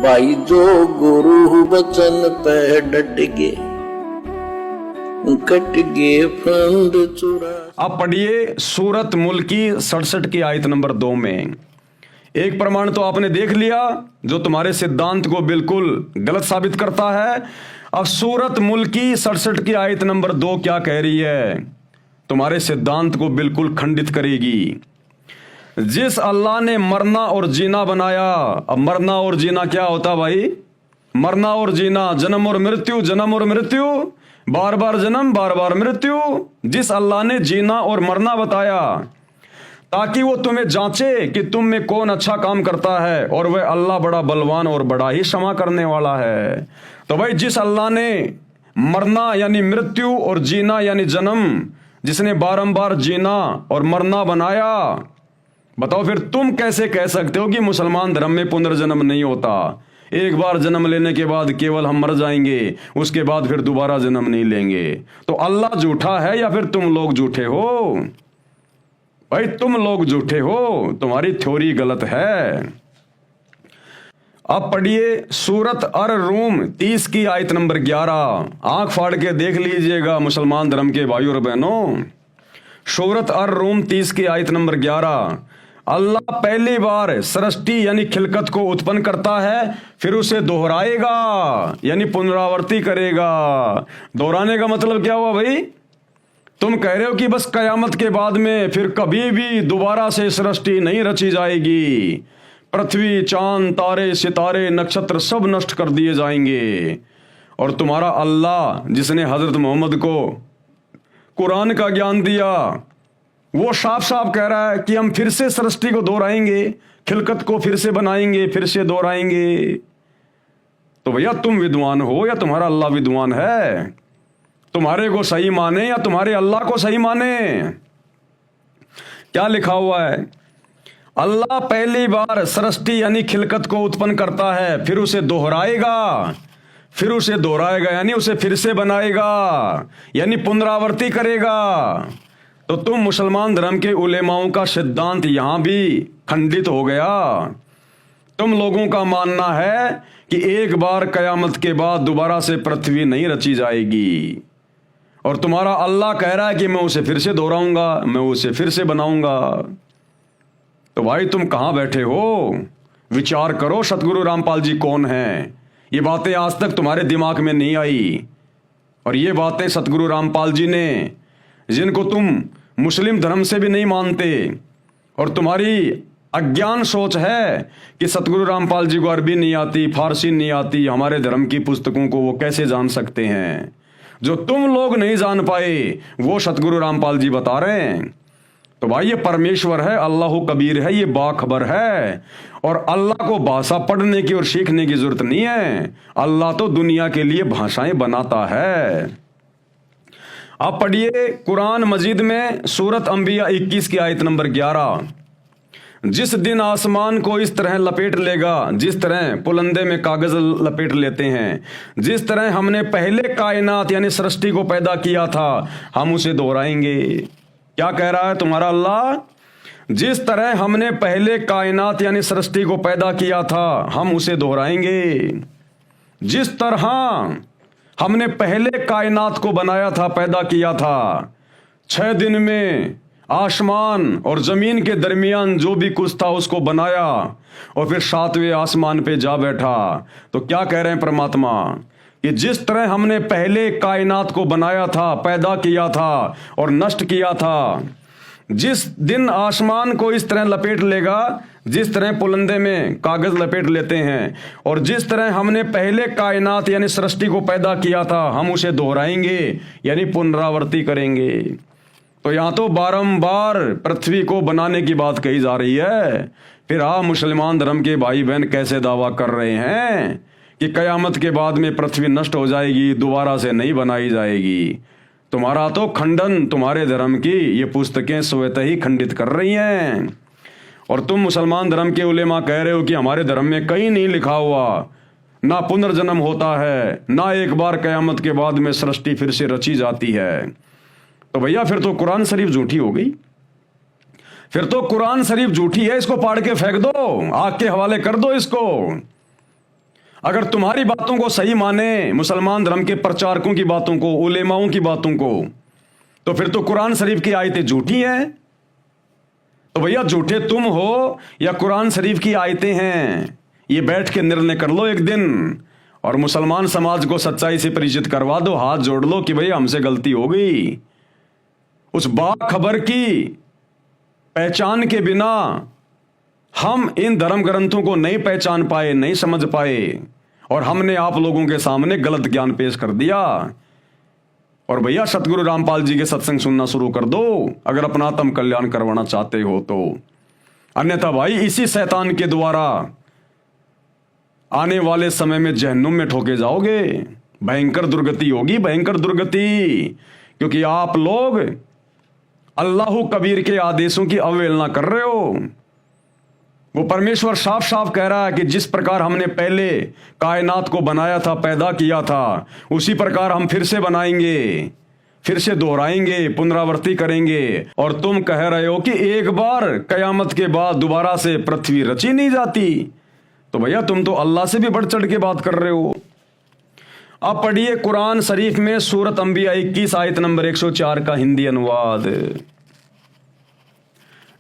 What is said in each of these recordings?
भाई जो गुरु बचन पे डट गए, कट गए फंद चुरा। आप पढ़िए सूरत मुल्क की 67 की आयत नंबर 2 में। एक प्रमाण तो आपने देख लिया जो तुम्हारे सिद्धांत को बिल्कुल गलत साबित करता है। अब सूरत मुल्क की 67 की आयत नंबर 2 क्या कह रही है, तुम्हारे सिद्धांत को बिल्कुल खंडित करेगी। जिस अल्लाह ने मरना और जीना बनाया, अब मरना और जीना क्या होता भाई, मरना और जीना, जन्म और मृत्यु, जन्म और मृत्यु, बार बार जन्म बार बार मृत्यु। जिस अल्लाह ने जीना और मरना बताया ताकि वो तुम्हें जांचे कि तुम में कौन अच्छा काम करता है, और वह अल्लाह बड़ा बलवान और बड़ा ही क्षमा करने वाला है। तो भाई जिस अल्लाह ने मरना यानी मृत्यु और जीना यानी जन्म, जिसने बारंबार जीना और मरना बनाया, बताओ फिर तुम कैसे कह सकते हो कि मुसलमान धर्म में पुनर्जन्म नहीं होता। एक बार जन्म लेने के बाद केवल हम मर जाएंगे, उसके बाद फिर दोबारा जन्म नहीं लेंगे। तो अल्लाह झूठा है या फिर तुम लोग झूठे हो? भाई तुम लोग झूठे हो, तुम्हारी थ्योरी गलत है। अब पढ़िए सूरत अर रूम 30 की आयत नंबर 11। आंख फाड़ के देख लीजिएगा मुसलमान धर्म के भाइयों और बहनों। सूरत अर रूम 30 की आयत नंबर 11। अल्लाह पहली बार सृष्टि यानी खिलकत को उत्पन्न करता है, फिर उसे दोहराएगा यानी पुनरावृत्ति करेगा। दोहराने का मतलब क्या हुआ भाई? तुम कह रहे हो कि बस कयामत के बाद में फिर कभी भी दोबारा से सृष्टि नहीं रची जाएगी, पृथ्वी चांद तारे सितारे नक्षत्र सब नष्ट कर दिए जाएंगे। और तुम्हारा अल्लाह जिसने हजरत मोहम्मद को कुरान का ज्ञान दिया, वो साफ साफ कह रहा है कि हम फिर से सृष्टि को दोहराएंगे, खिलकत को फिर से बनाएंगे, फिर से दोहराएंगे। तो भैया तुम विद्वान हो या तुम्हारा अल्लाह विद्वान है? तुम्हारे को सही माने या तुम्हारे अल्लाह को सही माने? क्या लिखा हुआ है? अल्लाह पहली बार सृष्टि यानी खिलकत को उत्पन्न करता है, फिर उसे दोहराएगा, फिर उसे दोहराएगा यानी उसे फिर से बनाएगा यानी पुनरावृत्ति करेगा। तो तुम मुसलमान धर्म के उलेमाओं का सिद्धांत यहां भी खंडित हो गया। तुम लोगों का मानना है कि एक बार कयामत के बाद दोबारा से पृथ्वी नहीं रची जाएगी, और तुम्हारा अल्लाह कह रहा है कि मैं उसे फिर से दोहराऊंगा, मैं उसे फिर से बनाऊंगा। तो भाई तुम कहां बैठे हो? विचार करो सतगुरु रामपाल जी कौन हैं। ये बातें आज तक तुम्हारे दिमाग में नहीं आई, और ये बातें सतगुरु रामपाल जी ने, जिनको तुम मुस्लिम धर्म से भी नहीं मानते, और तुम्हारी अज्ञान सोच है कि सतगुरु रामपाल जी को अरबी नहीं आती, फारसी नहीं आती, हमारे धर्म की पुस्तकों को वो कैसे जान सकते हैं? जो तुम लोग नहीं जान पाए वो सतगुरु रामपाल जी बता रहे हैं। तो भाई ये परमेश्वर है, अल्लाह कबीर है, ये बाखबर है, और अल्लाह को भाषा पढ़ने की और सीखने की जरूरत नहीं है। अल्लाह तो दुनिया के लिए भाषाएं बनाता है। आप पढ़िए कुरान मजीद में सूरत अंबिया 21 की आयत नंबर 11। जिस दिन आसमान को इस तरह लपेट लेगा जिस तरह पुलंदे में कागज लपेट लेते हैं, जिस तरह हमने पहले कायनात यानी सृष्टि को पैदा किया था, हम उसे दोहराएंगे। क्या कह रहा है तुम्हारा अल्लाह? जिस तरह हमने पहले कायनात यानी सृष्टि को पैदा किया था, हम उसे दोहराएंगे। जिस तरह हमने पहले कायनात को बनाया था, पैदा किया था, 6 दिन में आसमान और जमीन के दरमियान जो भी कुछ था उसको बनाया, और फिर 7वें आसमान पे जा बैठा। तो क्या कह रहे हैं परमात्मा कि जिस तरह हमने पहले कायनात को बनाया था, पैदा किया था और नष्ट किया था, जिस दिन आसमान को इस तरह लपेट लेगा जिस तरह पुलंदे में कागज लपेट लेते हैं, और जिस तरह हमने पहले कायनात यानी सृष्टि को पैदा किया था, हम उसे दोहराएंगे यानी पुनरावृत्ति करेंगे। तो यहाँ तो बारंबार पृथ्वी को बनाने की बात कही जा रही है। फिर आप मुसलमान धर्म के भाई बहन कैसे दावा कर रहे हैं कि कयामत के बाद में पृथ्वी नष्ट हो जाएगी, दोबारा से नहीं बनाई जाएगी? तुम्हारा तो खंडन तुम्हारे धर्म की ये पुस्तकें स्वतः ही खंडित कर रही हैं। और तुम मुसलमान धर्म के उलेमा कह रहे हो कि हमारे धर्म में कहीं नहीं लिखा हुआ ना पुनर्जन्म होता है, ना एक बार कयामत के बाद में सृष्टि फिर से रची जाती है। तो भैया फिर तो कुरान शरीफ झूठी हो गई, फिर तो कुरान शरीफ झूठी है। इसको पाड़ के फेंक दो, आग के हवाले कर दो इसको। अगर तुम्हारी बातों को सही माने, मुसलमान धर्म के प्रचारकों की बातों को, उलेमाओं की बातों को, तो फिर तो कुरान शरीफ की आयतें झूठी हैं। तो भैया झूठे तुम हो या कुरान शरीफ की आयतें हैं, ये बैठ के निर्णय कर लो एक दिन, और मुसलमान समाज को सच्चाई से परिचित करवा दो, हाथ जोड़ लो कि भैया हमसे गलती हो गई। उस बाखबर की पहचान के बिना हम इन धर्म ग्रंथों को नहीं पहचान पाए, नहीं समझ पाए, और हमने आप लोगों के सामने गलत ज्ञान पेश कर दिया। और भैया सतगुरु रामपाल जी के सत्संग सुनना शुरू कर दो अगर अपना आत्म कल्याण करवाना चाहते हो तो, अन्यथा भाई इसी शैतान के द्वारा आने वाले समय में जहन्नुम में ठोके जाओगे। भयंकर दुर्गति होगी, भयंकर दुर्गति, क्योंकि आप लोग अल्लाह कबीर के आदेशों की अवहेलना कर रहे हो। वो परमेश्वर साफ साफ कह रहा है कि जिस प्रकार हमने पहले कायनात को बनाया था, पैदा किया था, उसी प्रकार हम फिर से बनाएंगे, फिर से दोहराएंगे, पुनरावृत्ति करेंगे। और तुम कह रहे हो कि एक बार कयामत के बाद दोबारा से पृथ्वी रची नहीं जाती। तो भैया तुम तो अल्लाह से भी बढ़ चढ़ के बात कर रहे हो। अब पढ़िए कुरान शरीफ में सूरत अंबिया 21 आयत नंबर 104 का हिंदी अनुवाद।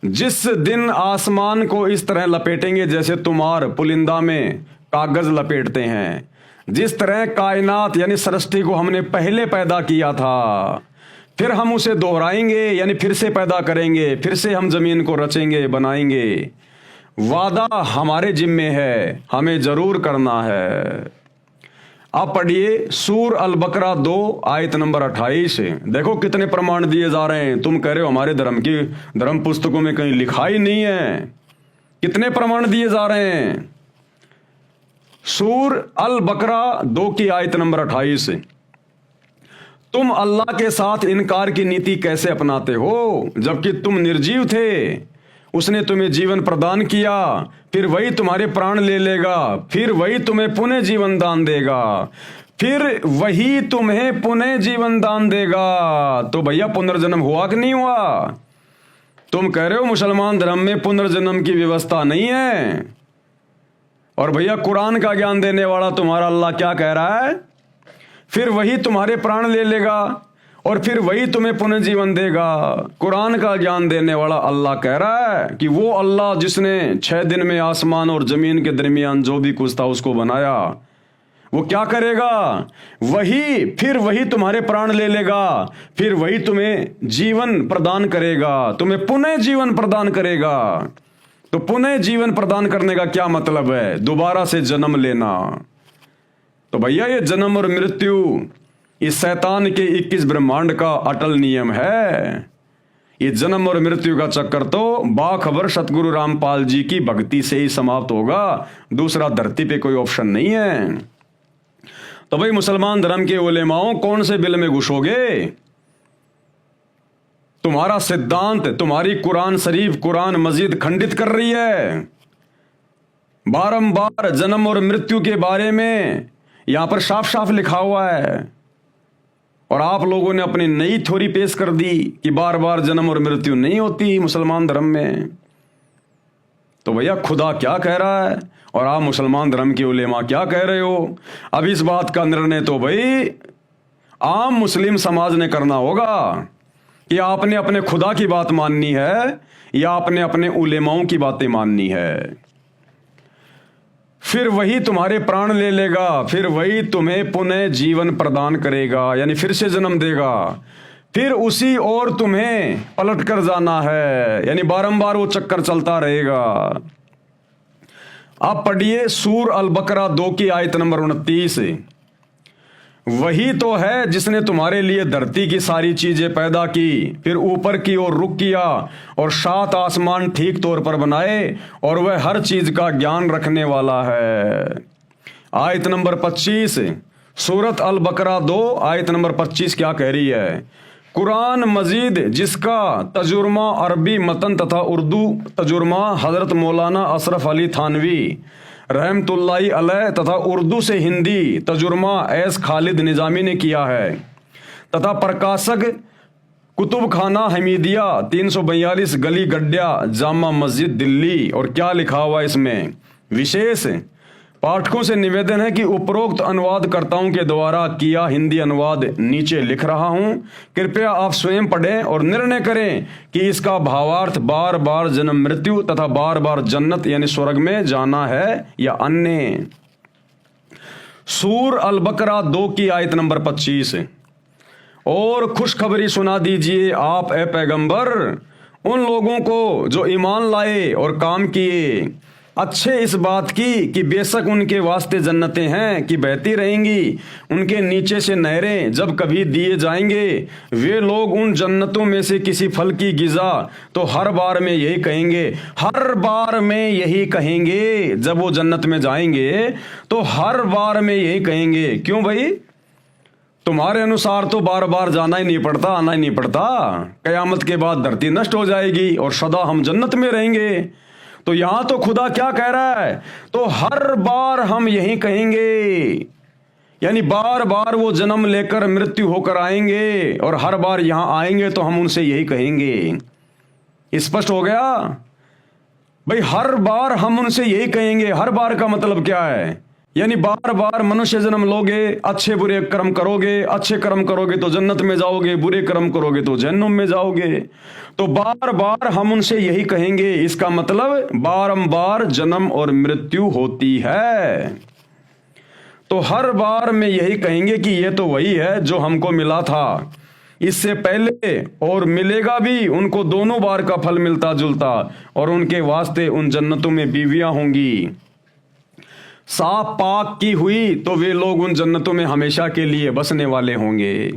जिस दिन आसमान को इस तरह लपेटेंगे जैसे तुम्हार पुलिंदा में कागज लपेटते हैं, जिस तरह कायनात यानी सृष्टि को हमने पहले पैदा किया था, फिर हम उसे दोहराएंगे यानी फिर से पैदा करेंगे, फिर से हम जमीन को रचेंगे, बनाएंगे। वादा हमारे जिम्मे है, हमें जरूर करना है। आप पढ़िए सूर अल बकरा 2 आयत नंबर 28। देखो कितने प्रमाण दिए जा रहे हैं। तुम कह रहे हो हमारे धर्म पुस्तकों में कहीं लिखा ही नहीं है, कितने प्रमाण दिए जा रहे हैं। सूर अल बकरा 2 की आयत नंबर 28। तुम अल्लाह के साथ इनकार की नीति कैसे अपनाते हो, जबकि तुम निर्जीव थे। उसने तुम्हें जीवन प्रदान किया, फिर वही तुम्हारे प्राण ले लेगा, फिर वही तुम्हें पुनः जीवन दान देगा, फिर वही तुम्हें पुनः जीवन दान देगा। तो भैया पुनर्जन्म हुआ कि नहीं हुआ? तुम कह रहे हो मुसलमान धर्म में पुनर्जन्म की व्यवस्था नहीं है, और भैया कुरान का ज्ञान देने वाला तुम्हारा अल्लाह क्या कह रहा है? फिर वही तुम्हारे प्राण ले लेगा और फिर वही तुम्हें पुनर्जीवन देगा। कुरान का ज्ञान देने वाला अल्लाह कह रहा है कि वो अल्लाह जिसने 6 दिन में आसमान और जमीन के दरमियान जो भी कुछ था उसको बनाया, वो क्या करेगा? वही फिर वही तुम्हारे प्राण ले लेगा, फिर वही तुम्हें जीवन प्रदान करेगा, तुम्हें पुनः जीवन प्रदान करेगा। तो पुनः जीवन प्रदान करने का क्या मतलब है? दोबारा से जन्म लेना। तो भैया ये जन्म और मृत्यु इस शैतान के 21 ब्रह्मांड का अटल नियम है। ये जन्म और मृत्यु का चक्कर तो बाखबर सतगुरु रामपाल जी की भक्ति से ही समाप्त होगा, दूसरा धरती पे कोई ऑप्शन नहीं है। तो भाई मुसलमान धर्म के उलेमाओं कौन से बिल में घुसोगे? तुम्हारा सिद्धांत, तुम्हारी कुरान शरीफ, कुरान मजीद खंडित कर रही है। बारंबार जन्म और मृत्यु के बारे में यहां पर साफ साफ लिखा हुआ है, और आप लोगों ने अपनी नई थ्योरी पेश कर दी कि बार बार जन्म और मृत्यु नहीं होती मुसलमान धर्म में। तो भैया खुदा क्या कह रहा है और आप मुसलमान धर्म के उलेमा क्या कह रहे हो? अब इस बात का निर्णय तो भाई आम मुस्लिम समाज ने करना होगा कि आपने अपने खुदा की बात माननी है या आपने अपने उलेमाओं की बातें माननी है। फिर वही तुम्हारे प्राण ले लेगा, फिर वही तुम्हें पुनः जीवन प्रदान करेगा यानी फिर से जन्म देगा, फिर उसी और तुम्हें पलट कर जाना है, यानी बारंबार वो चक्कर चलता रहेगा। आप पढ़िए सूर अल बकरा 2 की आयत नंबर 29। वही तो है जिसने तुम्हारे लिए धरती की सारी चीजें पैदा की, फिर ऊपर की ओर रुख किया और 7 आसमान ठीक तौर पर बनाए, और वह हर चीज का ज्ञान रखने वाला है। आयत नंबर 25 सूरत अल बकरा 2 आयत नंबर 25 क्या कह रही है? कुरान मजीद जिसका तजुर्मा अरबी मतन तथा उर्दू तजुर्मा हजरत मौलाना अशरफ अली थानवी रहमतुल्लाही अलैह तथा उर्दू से हिंदी तजुर्मा एस खालिद निजामी ने किया है, तथा प्रकाशक कुतुब खाना हमीदिया 342 गली गड्ढा जामा मस्जिद दिल्ली। और क्या लिखा हुआ इसमें? विशेष पाठकों से निवेदन है कि उपरोक्त अनुवादकर्ताओं के द्वारा किया हिंदी अनुवाद नीचे लिख रहा हूं, कृपया आप स्वयं पढ़ें और निर्णय करें कि इसका भावार्थ बार बार जन्म मृत्यु तथा बार बार जन्नत यानी स्वर्ग में जाना है या अन्य। सूर अल बकरा 2 की आयत नंबर 25। और खुशखबरी सुना दीजिए आप ए पैगंबर उन लोगों को जो ईमान लाए और काम किए अच्छे इस बात की कि बेशक उनके वास्ते जन्नतें हैं कि बहती रहेंगी, उनके नीचे से नहरें जब कभी दिए जाएंगे। वे लोग उन जन्नतों में से किसी फल की गिजा तो हर बार में यही कहेंगे, हर बार में यही कहेंगे। जब वो जन्नत में जाएंगे तो हर बार में यही कहेंगे। क्यों भाई? तुम्हारे अनुसार तो बार बार जाना ही नहीं पड़ता, आना ही नहीं पड़ता। कयामत के बाद धरती नष्ट हो जाएगी और सदा हम जन्नत में रहेंगे। तो यहां तो खुदा क्या कह रहा है? तो हर बार हम यही कहेंगे, यानी बार बार वो जन्म लेकर मृत्यु होकर आएंगे और हर बार यहां आएंगे तो हम उनसे यही कहेंगे। स्पष्ट हो गया भाई? हर बार हम उनसे यही कहेंगे। हर बार का मतलब क्या है? यानी बार बार मनुष्य जन्म लोगे, अच्छे बुरे कर्म करोगे, अच्छे कर्म करोगे तो जन्नत में जाओगे, बुरे कर्म करोगे तो जहन्नुम में जाओगे। तो बार बार हम उनसे यही कहेंगे, इसका मतलब बारंबार जन्म और मृत्यु होती है। तो हर बार में यही कहेंगे कि ये तो वही है जो हमको मिला था इससे पहले और मिलेगा भी। उनको दोनों बार का फल मिलता जुलता और उनके वास्ते उन जन्नतों में बीवियां होंगी साफ पाक की हुई, तो वे लोग उन जन्नतों में हमेशा के लिए बसने वाले होंगे।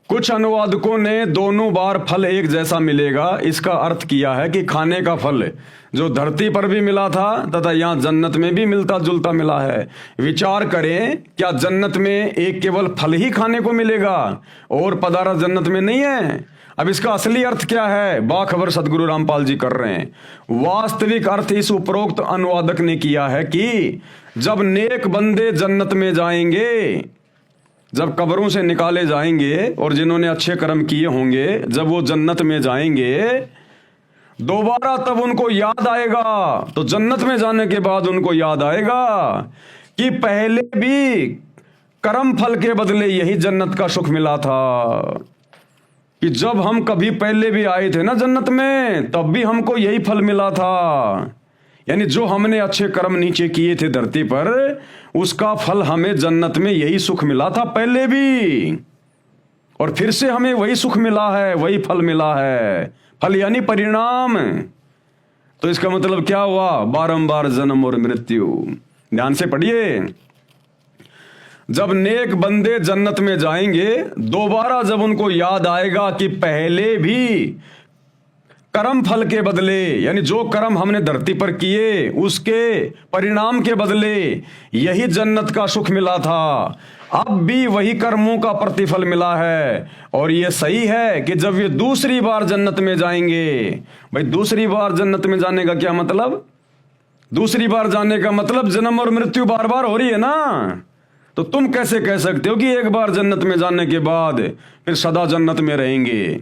कुछ अनुवादकों ने दोनों बार फल एक जैसा मिलेगा इसका अर्थ किया है कि खाने का फल जो धरती पर भी मिला था तथा यहाँ जन्नत में भी मिलता जुलता मिला है। विचार करें, क्या जन्नत में एक केवल फल ही खाने को मिलेगा और पदार्थ जन्नत में नहीं है? अब इसका असली अर्थ क्या है? बाखबर सदगुरु रामपाल जी कर रहे हैं। वास्तविक अर्थ इस उपरोक्त अनुवादक ने किया है कि जब नेक बंदे जन्नत में जाएंगे, जब कब्रों से निकाले जाएंगे और जिन्होंने अच्छे कर्म किए होंगे जब वो जन्नत में जाएंगे दोबारा तब उनको याद आएगा। तो जन्नत में जाने के बाद उनको याद आएगा कि पहले भी कर्म फल के बदले यही जन्नत का सुख मिला था, कि जब हम कभी पहले भी आए थे ना जन्नत में तब भी हमको यही फल मिला था। यानी जो हमने अच्छे कर्म नीचे किए थे धरती पर उसका फल हमें जन्नत में यही सुख मिला था पहले भी, और फिर से हमें वही सुख मिला है, वही फल मिला है। फल यानी परिणाम। तो इसका मतलब क्या हुआ? बारंबार जन्म और मृत्यु। ध्यान से पढ़िए। जब नेक बंदे जन्नत में जाएंगे दोबारा जब उनको याद आएगा कि पहले भी कर्म फल के बदले, यानी जो कर्म हमने धरती पर किए उसके परिणाम के बदले यही जन्नत का सुख मिला था, अब भी वही कर्मों का प्रतिफल मिला है। और ये सही है कि जब ये दूसरी बार जन्नत में जाएंगे, भाई दूसरी बार जन्नत में जाने का क्या मतलब? दूसरी बार जाने का मतलब जन्म और मृत्यु बार बार हो रही है ना। तो तुम कैसे कह सकते हो कि एक बार जन्नत में जाने के बाद फिर सदा जन्नत में रहेंगे?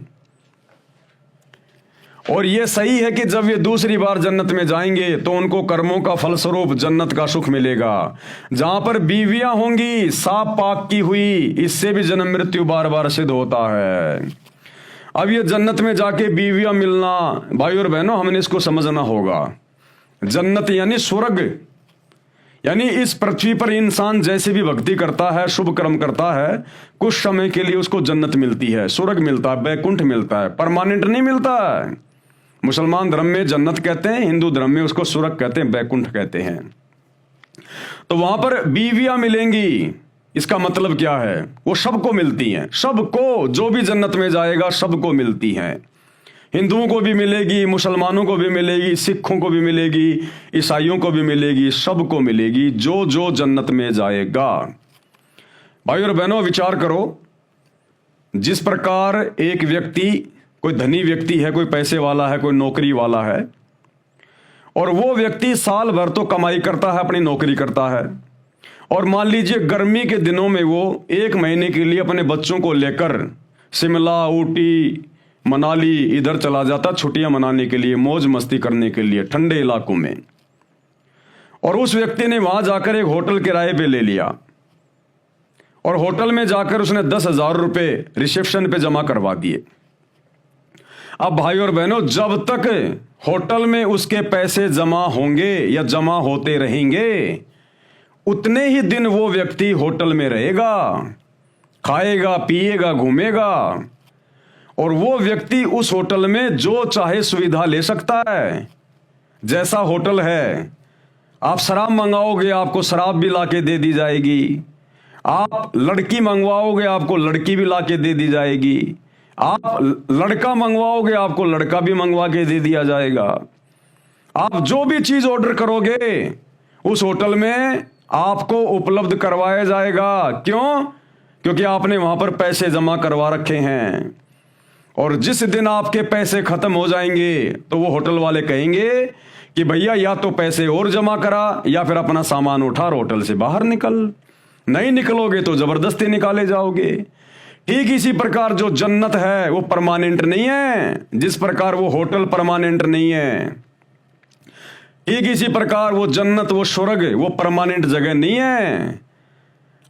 और यह सही है कि जब ये दूसरी बार जन्नत में जाएंगे तो उनको कर्मों का फलस्वरूप जन्नत का सुख मिलेगा, जहां पर बीवियां होंगी साफ पाक की हुई। इससे भी जन्म मृत्यु बार बार सिद्ध होता है। अब ये जन्नत में जाके बीवियां मिलना, भाई और बहनों, हमने इसको समझना होगा। जन्नत यानी स्वर्ग, यानी इस पृथ्वी पर इंसान जैसे भी भक्ति करता है, शुभ कर्म करता है, कुछ समय के लिए उसको जन्नत मिलती है, स्वर्ग मिलता है, बैकुंठ मिलता है, परमानेंट नहीं मिलता है। मुसलमान धर्म में जन्नत कहते हैं, हिंदू धर्म में उसको स्वर्ग कहते हैं, बैकुंठ कहते हैं। तो वहां पर बीवियां मिलेंगी, इसका मतलब क्या है? वो सबको मिलती हैं, सबको, जो भी जन्नत में जाएगा सबको मिलती हैं। हिंदुओं को भी मिलेगी, मुसलमानों को भी मिलेगी, सिखों को भी मिलेगी, ईसाइयों को भी मिलेगी, सबको मिलेगी जो जो जन्नत में जाएगा। भाई और बहनों, विचार करो, जिस प्रकार एक व्यक्ति, कोई धनी व्यक्ति है, कोई पैसे वाला है, कोई नौकरी वाला है, और वो व्यक्ति साल भर तो कमाई करता है, अपनी नौकरी करता है, और मान लीजिए गर्मी के दिनों में वो 1 महीने के लिए अपने बच्चों को लेकर शिमला, ऊटी, मनाली इधर चला जाता छुट्टियां मनाने के लिए, मौज मस्ती करने के लिए ठंडे इलाकों में। और उस व्यक्ति ने वहां जाकर एक होटल किराए पे ले लिया और होटल में जाकर उसने 10,000 रुपए रिसेप्शन पे जमा करवा दिए। अब भाई और बहनों, जब तक होटल में उसके पैसे जमा होंगे या जमा होते रहेंगे, उतने ही दिन वो व्यक्ति होटल में रहेगा, खाएगा, पिएगा, घूमेगा, और वो व्यक्ति उस होटल में जो चाहे सुविधा ले सकता है। जैसा होटल है, आप शराब मंगाओगे, आपको शराब भी लाके दे दी जाएगी। आप लड़की मंगवाओगे, आपको लड़की भी लाके दे दी जाएगी। आप लड़का मंगवाओगे, आपको लड़का भी मंगवा के दे दिया जाएगा। आप जो भी चीज ऑर्डर करोगे उस होटल में आपको उपलब्ध करवाया जाएगा। क्यों? क्योंकि आपने वहां पर पैसे जमा करवा रखे हैं। और जिस दिन आपके पैसे खत्म हो जाएंगे तो वो होटल वाले कहेंगे कि भैया या तो पैसे और जमा करा या फिर अपना सामान उठा और होटल से बाहर निकल। नहीं निकलोगे तो जबरदस्ती निकाले जाओगे। ठीक इसी प्रकार जो जन्नत है वो परमानेंट नहीं है, जिस प्रकार वो होटल परमानेंट नहीं है। ठीक इसी प्रकार वो जन्नत, वो स्वर्ग, वो परमानेंट जगह नहीं है।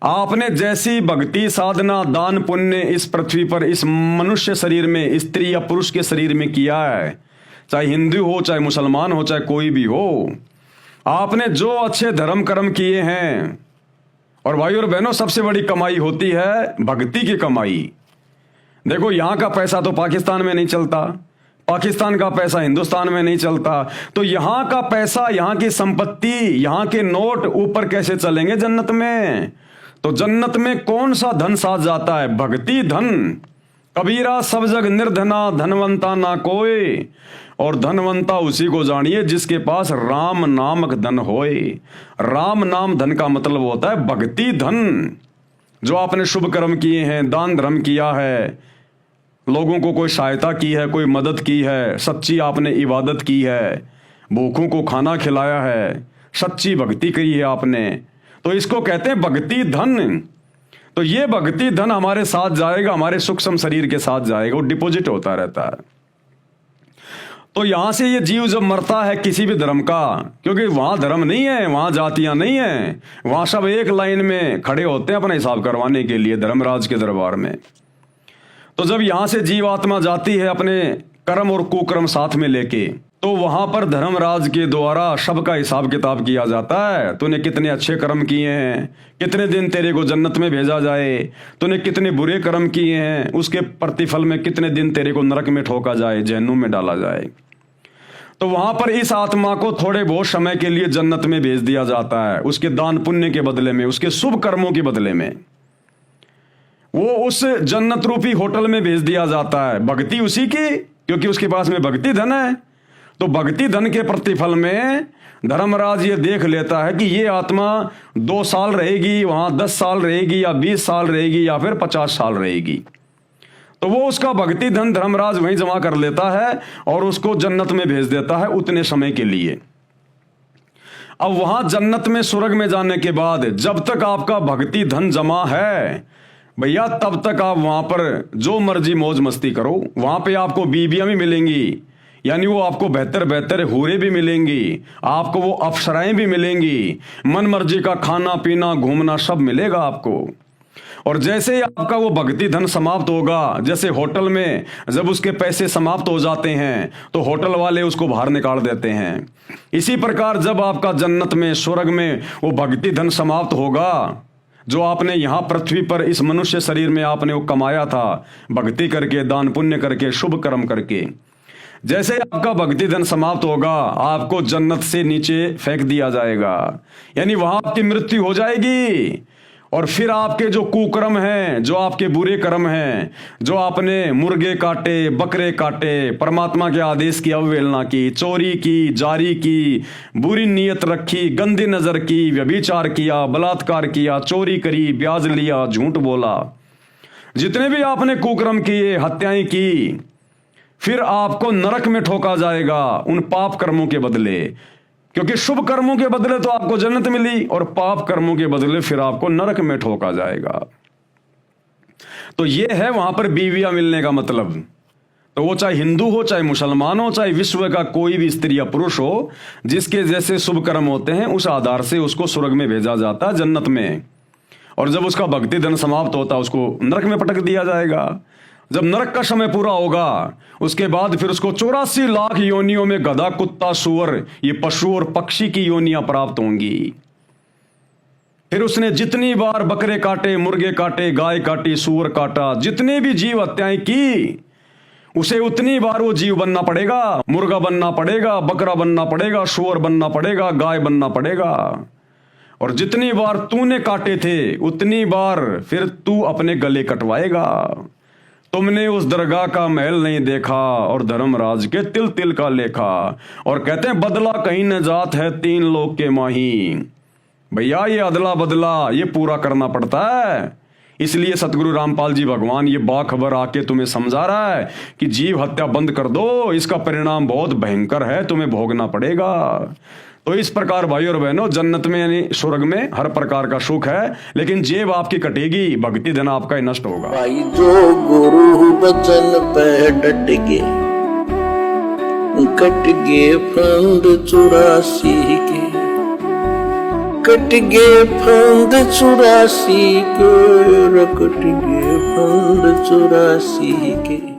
आपने जैसी भक्ति, साधना, दान, पुण्य इस पृथ्वी पर, इस मनुष्य शरीर में, स्त्री या पुरुष के शरीर में किया है, चाहे हिंदू हो, चाहे मुसलमान हो, चाहे कोई भी हो, आपने जो अच्छे धर्म कर्म किए हैं, और भाई और बहनों, सबसे बड़ी कमाई होती है भक्ति की कमाई। देखो, यहां का पैसा तो पाकिस्तान में नहीं चलता, पाकिस्तान का पैसा हिंदुस्तान में नहीं चलता, तो यहां का पैसा, यहां की संपत्ति, यहां के नोट ऊपर कैसे चलेंगे जन्नत में? तो जन्नत में कौन सा धन साथ जाता है? भक्ति धन। कबीरा सब जग निर्धना, धनवंता ना कोई, और धनवंता उसी को जानिए जिसके पास राम नामक धन होए। राम नाम धन का मतलब होता है भक्ति धन। जो आपने शुभ कर्म किए हैं, दान धर्म किया है, लोगों को कोई सहायता की है, कोई मदद की है, सच्ची आपने इबादत की है, भूखों को खाना खिलाया है, सच्ची भक्ति की है आपने, तो इसको कहते हैं भक्ति धन। तो ये भक्ति धन हमारे साथ जाएगा, हमारे सूक्ष्म शरीर के साथ जाएगा, वो डिपॉजिट होता रहता है। तो यहां से ये जीव जब मरता है किसी भी धर्म का, क्योंकि वहां धर्म नहीं है, वहां जातियां नहीं है, वहां सब एक लाइन में खड़े होते हैं अपना हिसाब करवाने के लिए धर्मराज के दरबार में। तो जब यहां से जीवात्मा जाती है अपने कर्म और कुकर्म साथ में लेके, तो वहां पर धर्मराज के द्वारा सबका हिसाब किताब किया जाता है। तूने कितने अच्छे कर्म किए हैं, कितने दिन तेरे को जन्नत में भेजा जाए, तूने कितने बुरे कर्म किए हैं, उसके प्रतिफल में कितने दिन तेरे को नरक में ठोका जाए, जहन्नुम में डाला जाए। तो वहां पर इस आत्मा को थोड़े बहुत समय के लिए जन्नत में भेज दिया जाता है, उसके दान पुण्य के बदले में, उसके शुभ कर्मों के बदले में। वो उस जन्नत रूपी होटल में भेज दिया जाता है, भक्ति उसी की, क्योंकि उसके पास में भक्ति धन है। तो भक्ति धन के प्रतिफल में धर्मराज ये देख लेता है कि ये आत्मा 2 साल रहेगी, वहां 10 साल रहेगी, या 20 साल रहेगी, या फिर 50 साल रहेगी। तो वो उसका भक्ति धन धर्मराज वहीं जमा कर लेता है और उसको जन्नत में भेज देता है उतने समय के लिए। अब वहां जन्नत में, स्वर्ग में जाने के बाद जब तक आपका भक्ति धन जमा है भैया, तब तक आप वहां पर जो मर्जी मौज मस्ती करो। वहां पे आपको बीबियां भी मिलेंगी, यानी वो आपको बेहतर बेहतर हूरें भी मिलेंगी, आपको वो अप्सराएं भी मिलेंगी, मन मर्जी का खाना पीना घूमना सब मिलेगा आपको। और जैसे ही आपका वो भक्ति धन समाप्त होगा, जैसे होटल में जब उसके पैसे समाप्त हो जाते हैं तो होटल वाले उसको बाहर निकाल देते हैं, इसी प्रकार जब आपका जन्नत में, स्वर्ग में वो भक्ति धन समाप्त होगा, जो आपने यहाँ पृथ्वी पर इस मनुष्य शरीर में आपने वो कमाया था भक्ति करके, दान पुण्य करके, शुभ कर्म करके, जैसे आपका भक्ति धन समाप्त होगा आपको जन्नत से नीचे फेंक दिया जाएगा, यानी वहां आपकी मृत्यु हो जाएगी। और फिर आपके जो कुकर्म हैं, जो आपके बुरे कर्म हैं, जो आपने मुर्गे काटे, बकरे काटे, परमात्मा के आदेश की अवहेलना की, चोरी की, जारी की, बुरी नीयत रखी, गंदी नजर की, व्यभिचार किया, बलात्कार किया, चोरी करी, ब्याज लिया, झूठ बोला, जितने भी आपने कुकर्म किए, हत्याएं की, फिर आपको नरक में ठोका जाएगा उन पाप कर्मों के बदले। क्योंकि शुभ कर्मों के बदले तो आपको जन्नत मिली और पाप कर्मों के बदले फिर आपको नरक में ठोका जाएगा। तो यह है वहां पर बीवियां मिलने का मतलब। तो वो चाहे हिंदू हो, चाहे मुसलमान हो, चाहे विश्व का कोई भी स्त्री या पुरुष हो, जिसके जैसे शुभ कर्म होते हैं उस आधार से उसको स्वर्ग में भेजा जाता है, जन्नत में। और जब उसका भक्ति धन समाप्त होता है उसको नरक में पटक दिया जाएगा। जब नरक का समय पूरा होगा उसके बाद फिर उसको 84 लाख योनियों में गधा, कुत्ता, सुअर, ये पशु और पक्षी की योनियां प्राप्त होंगी। फिर उसने जितनी बार बकरे काटे, मुर्गे काटे, गाय काटी, सुअर काटा, जितनी भी जीव हत्याएं की, उसे उतनी बार वो जीव बनना पड़ेगा। मुर्गा बनना पड़ेगा, बकरा बनना पड़ेगा, सुअर बनना पड़ेगा, गाय बनना पड़ेगा। और जितनी बार तूने काटे थे उतनी बार फिर तू अपने गले कटवाएगा। तुमने उस दरगाह का महल नहीं देखा और धर्मराज के तिल तिल का लेखा। और कहते हैं बदला कहीं न जात है, 3 लोग के माही। भैया ये अदला बदला ये पूरा करना पड़ता है। इसलिए सतगुरु रामपाल जी भगवान ये बाखबर आके तुम्हें समझा रहा है कि जीव हत्या बंद कर दो, इसका परिणाम बहुत भयंकर है, तुम्हें भोगना पड़ेगा। तो इस प्रकार भाई और बहनों, जन्नत में यानी स्वर्ग में हर प्रकार का सुख है, लेकिन जेब आपकी कटेगी, भक्ति धन आपका ही नष्ट होगा। भाई जो गुरु बचन पे डट गए, कट गए फंद 84 के, कट गए फंद 84 के, कट गए फंद 84 के।